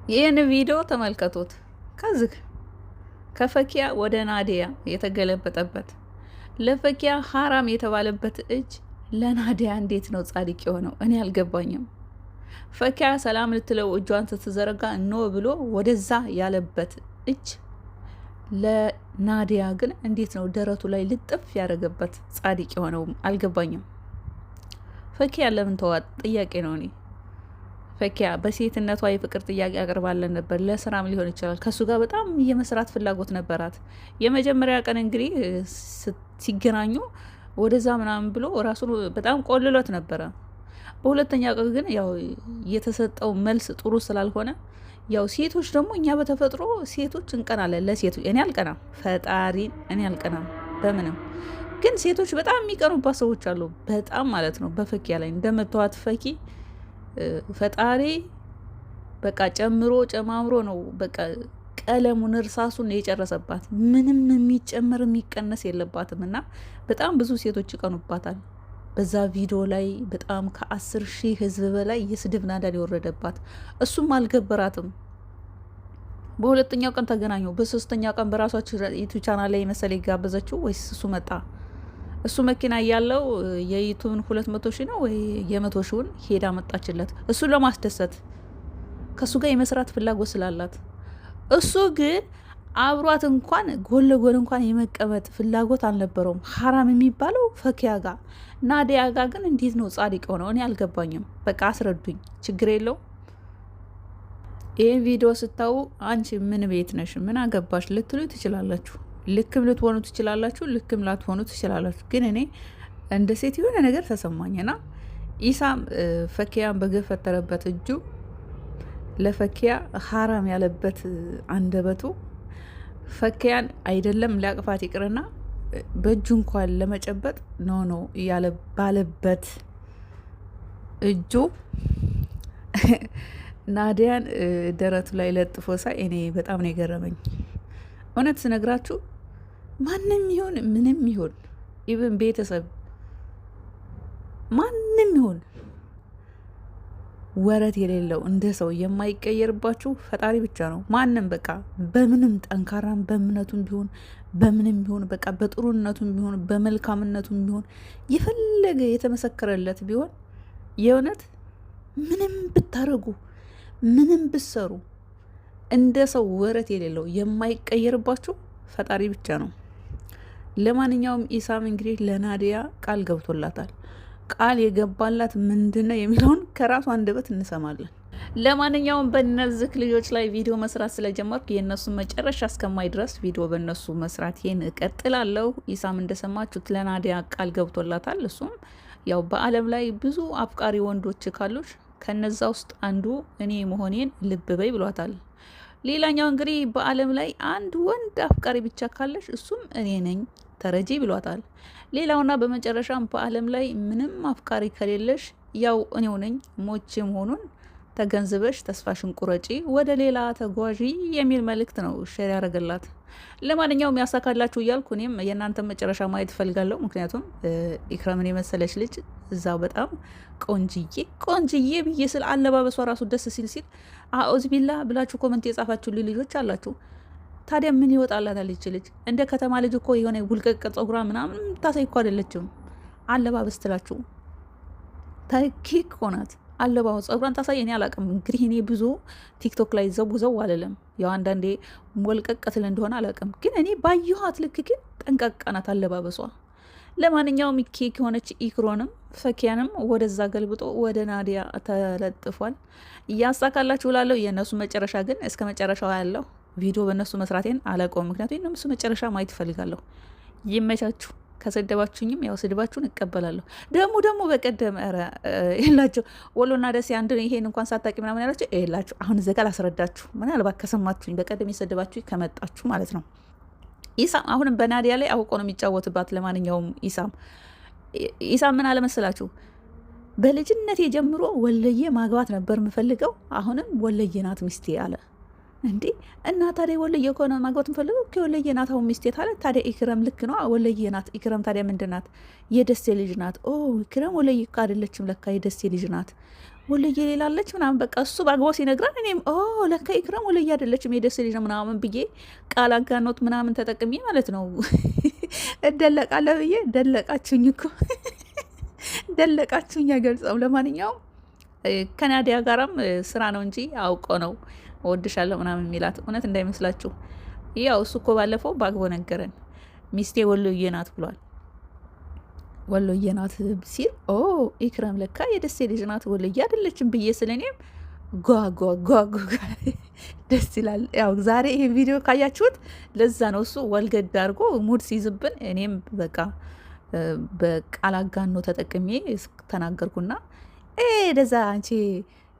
ይህን ቪዲዮ ተመልከቱት። ከዚህ ከፈኪያ ወደ ናዲያ የተገለበጠበት ለፈኪያ ሀራም የተባለበት እጅ ለናዲያ እንዴት ነው ጻድቅ የሆነው? እኔ አልገባኝም። ፈኪያ ሰላም ልትለው እጇን ስትዘረጋ ኖ ብሎ ወደዛ ያለበት እጅ ለናዲያ ግን እንዴት ነው ደረቱ ላይ ልጥፍ ያደረገበት ጻድቅ የሆነው? አልገባኝም። ፈኪያ ለምን ተዋት? ጥያቄ ነው። እኔ ፈኪያ በሴትነቷ የፍቅር ጥያቄ አቅርባለን ነበር። ለስራም ሊሆን ይችላል። ከሱ ጋር በጣም የመስራት ፍላጎት ነበራት። የመጀመሪያ ቀን እንግዲህ ሲገናኙ ወደዛ ምናምን ብሎ ራሱን በጣም ቆልሎት ነበረ። በሁለተኛ ቀን ግን ያው የተሰጠው መልስ ጥሩ ስላልሆነ ያው ሴቶች ደግሞ እኛ በተፈጥሮ ሴቶች እንቀናለን። ለሴቶች እኔ አልቀናም፣ ፈጣሪን እኔ አልቀናም በምንም። ግን ሴቶች በጣም የሚቀኑባት ሰዎች አሉ። በጣም ማለት ነው። በፈኪያ ላይ እንደምትዋት ፈኪ ፈጣሪ በቃ ጨምሮ ጨማምሮ ነው በቃ ቀለሙን እርሳሱን የጨረሰባት። ምንም የሚጨመር የሚቀነስ የለባትም። እና በጣም ብዙ ሴቶች ይቀኑባታል። በዛ ቪዲዮ ላይ በጣም ከ10,000 ህዝብ በላይ የስድብ ናዳን የወረደባት፣ እሱም አልገበራትም። በሁለተኛው ቀን ተገናኙ። በሶስተኛው ቀን በራሷቸው ዩቱብ ቻናል ላይ መሰለ የጋበዘችው ወይስ እሱ መጣ? እሱ መኪና እያለው የዩቱብን 200,000 ነው ወይ የ100,000ን ሄዳ መጣችለት፣ እሱ ለማስደሰት ከሱ ጋር የመስራት ፍላጎት ስላላት። እሱ ግን አብሯት እንኳን ጎን ለጎን እንኳን የመቀመጥ ፍላጎት አልነበረውም። ሀራም የሚባለው ፈኪያ ጋር ናዲያ ጋር ግን እንዴት ነው ጻድቅ ሆነው? እኔ አልገባኝም። በቃ አስረዱኝ። ችግር የለው። ይህን ቪዲዮ ስታዩ አንቺ ምን ቤት ነሽ? ምን አገባሽ ልትሉ ትችላላችሁ። ልክም ልትሆኑ ትችላላችሁ፣ ልክም ላትሆኑ ትችላላችሁ። ግን እኔ እንደ ሴት የሆነ ነገር ተሰማኝና ኢሳም ፈኪያን በገፈተረበት እጁ ለፈኪያ ሀራም ያለበት አንደበቱ ፈኪያን አይደለም ሊያቅፋት ይቅርና በእጁ እንኳን ለመጨበጥ ነው እያለ ባለበት እጁ ናዲያን ደረቱ ላይ ለጥፎ ሳይ እኔ በጣም ነው የገረመኝ። እውነት ስነግራችሁ ማንም ይሁን ምንም ይሁን ኢቭን ቤተሰብ ማንም ይሁን ወረት የሌለው እንደ ሰው የማይቀየርባችሁ ፈጣሪ ብቻ ነው። ማንም በቃ በምንም ጠንካራም በእምነቱም ቢሆን በምንም ቢሆን በቃ በጥሩነቱም ቢሆን በመልካምነቱም ቢሆን የፈለገ የተመሰከረለት ቢሆን የእውነት ምንም ብታረጉ ምንም ብሰሩ እንደ ሰው ወረት የሌለው የማይቀየርባችሁ ፈጣሪ ብቻ ነው። ለማንኛውም ኢሳም እንግዲህ ለናዲያ ቃል ገብቶላታል። ቃል የገባላት ምንድነው የሚለውን ከራሱ አንደበት እንሰማለን። ለማንኛውም በእነዚህ ልጆች ላይ ቪዲዮ መስራት ስለጀመርኩ የእነሱ መጨረሻ እስከማይ ድረስ ቪዲዮ በእነሱ መስራት ይህን እቀጥላለሁ። ኢሳም እንደሰማችሁት ለናዲያ ቃል ገብቶላታል። እሱም ያው በዓለም ላይ ብዙ አፍቃሪ ወንዶች ካሉሽ ከነዛ ውስጥ አንዱ እኔ መሆኔን ልብ በይ ብሏታል። ሌላኛው እንግዲህ በዓለም ላይ አንድ ወንድ አፍቃሪ ብቻ ካለሽ እሱም እኔ ነኝ ተረጂ ብሏታል። ሌላውና በመጨረሻም በዓለም ላይ ምንም አፍቃሪ ከሌለሽ ያው እኔው ነኝ ሞቼ መሆኑን ተገንዝበሽ ተስፋሽን ቁረጪ፣ ወደ ሌላ ተጓዢ የሚል መልእክት ነው ሼር ያደረገላት። ለማንኛውም ያሳካላችሁ እያልኩ እኔም የእናንተ መጨረሻ ማየት እፈልጋለሁ። ምክንያቱም ኢክራምን የመሰለች ልጅ እዛው በጣም ቆንጅዬ ብዬ ስል አለባበሷ ራሱ ደስ ሲል አኡዝ ቢላ ብላችሁ ኮመንት የጻፋችሁ ልጆች አላችሁ። ታዲያ ምን ይወጣላታል ይች ልጅ? እንደ ከተማ ልጅ እኮ የሆነ ውልቀቅ ጸጉሯ ምናምን ታሳይ እኮ አይደለችም። አለባበስ ትላችሁ ታኪክ ሆናት አለባበስ ጸጉሯን ታሳይ። እኔ አላቅም እንግዲህ እኔ ብዙ ቲክቶክ ላይ ዘው አለለም። ያው አንዳንዴ ወልቀቀትል እንደሆነ አላቅም። ግን እኔ ባየኋት ልክ ግን ጠንቃቃ ናት አለባበሷ። ለማንኛውም ኬክ የሆነች ኢክሮንም ፈኪያንም ወደዛ ገልብጦ ወደ ናዲያ ተለጥፏል። እያሳካላችሁ ላለው የእነሱ መጨረሻ ግን እስከ መጨረሻው ያለው ቪዲዮ በእነሱ መስራቴን አላቆም። ምክንያቱም የእነሱ መጨረሻ ማየት እፈልጋለሁ። ይመቻችሁ። ከሰደባችሁኝም ያው ስድባችሁን እቀበላለሁ። ደግሞ በቀደም የላቸው ወሎና ደሴ አንድ ይሄን እንኳን ሳታቂ ምናምን ያላቸው የላቸው። አሁን እዘጋ ላስረዳችሁ፣ ምናልባት ከሰማችሁኝ በቀደም የሰደባችሁ ከመጣችሁ ማለት ነው። ኢሳም አሁንም በናዲያ ላይ አውቆ ነው የሚጫወትባት። ለማንኛውም ኢሳም ምን አለመሰላችሁ፣ በልጅነቴ ጀምሮ ወለየ ማግባት ነበር የምፈልገው፣ አሁንም ወለየ ናት ሚስቴ አለ። እንዴ እና ታዲያ ወለየ ከሆነ ማግባት እንፈልገው ከወለየ ናት አሁን ሚስቴ ታለ። ታዲያ ኢክረም ልክ ነው፣ ወለየ ናት። ኢክረም ታዲያ ምንድን ናት? የደሴ ልጅ ናት። ኦ ኢክረም ወለየ እኮ አይደለችም ለካ የደሴ ልጅ ናት። ወሎዬ ሌላለች ምናምን በቃ እሱ በአግባቡ ሲነግራን እኔም ለካ ኢክራም ወሎዬ አይደለችም የደሴ ልጅ ምናምን ብዬ ቃል አጋኖት ምናምን ተጠቅሜ ማለት ነው እደለቃለሁ ብዬ ደለቃችሁኝ እኮ ደለቃችሁኝ አይገልጸው። ለማንኛውም ከናዲያ ጋራም ስራ ነው እንጂ አውቆ ነው እወድሻለሁ ምናምን የሚላት እውነት እንዳይመስላችሁ። ያው እሱ እኮ ባለፈው በአግቦ ነገረን ሚስቴ ወሎዬ ናት ብሏል። ወሎዬ ናት ሲል ኢክራም ለካ የደሴ ልጅ ናት ወሎዬ አይደለችም ብዬ ስለኔም ጓጓጓጓ ደስ ይላል። ያው ዛሬ ይሄ ቪዲዮ ካያችሁት ለዛ ነው እሱ ወልገድ አድርጎ ሙድ ሲይዝብን እኔም በቃ በቃል አጋኖ ተጠቅሜ ተናገርኩና ደዛ አንቺ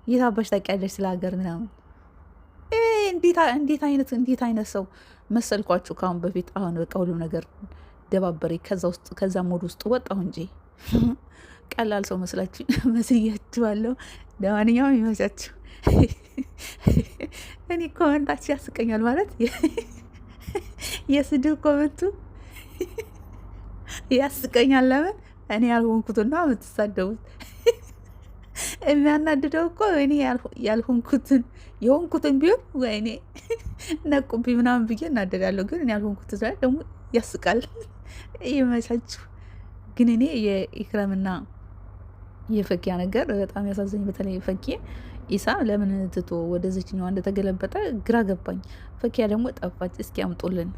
የታባሽ ታውቂያለሽ ስለ ሀገር ምናምን እንዴት አይነት ሰው መሰልኳችሁ ከአሁን በፊት። አሁን በቃ ሁሉም ነገር ደባበሬ ከዛ ሞድ ውስጥ ወጣሁ እንጂ ቀላል ሰው መስያችኋለሁ። ለማንኛውም ይመቻችሁ። እኔ ኮመንታችሁ ያስቀኛል ማለት የስድብ ኮመንቱ ያስቀኛል። ለምን እኔ ያልሆንኩትና የምትሳደቡት የሚያናድደው እኮ እኔ ያልሆንኩትን የሆንኩትን ቢሆን ወይኔ ነቁብኝ ምናምን ብዬ እናደዳለሁ። ግን እኔ ያልሆንኩትን ደግሞ ያስቃል። ይመቻችሁ። ግን እኔ የኢክራምና የፈኪያ ነገር በጣም ያሳዘኝ። በተለይ ፈኪያ ኢሳ ለምን ትቶ ወደ ዝችኛዋ እንደተገለበጠ ግራ ገባኝ። ፈኪያ ደግሞ ጠፋች። እስኪ አምጡልን።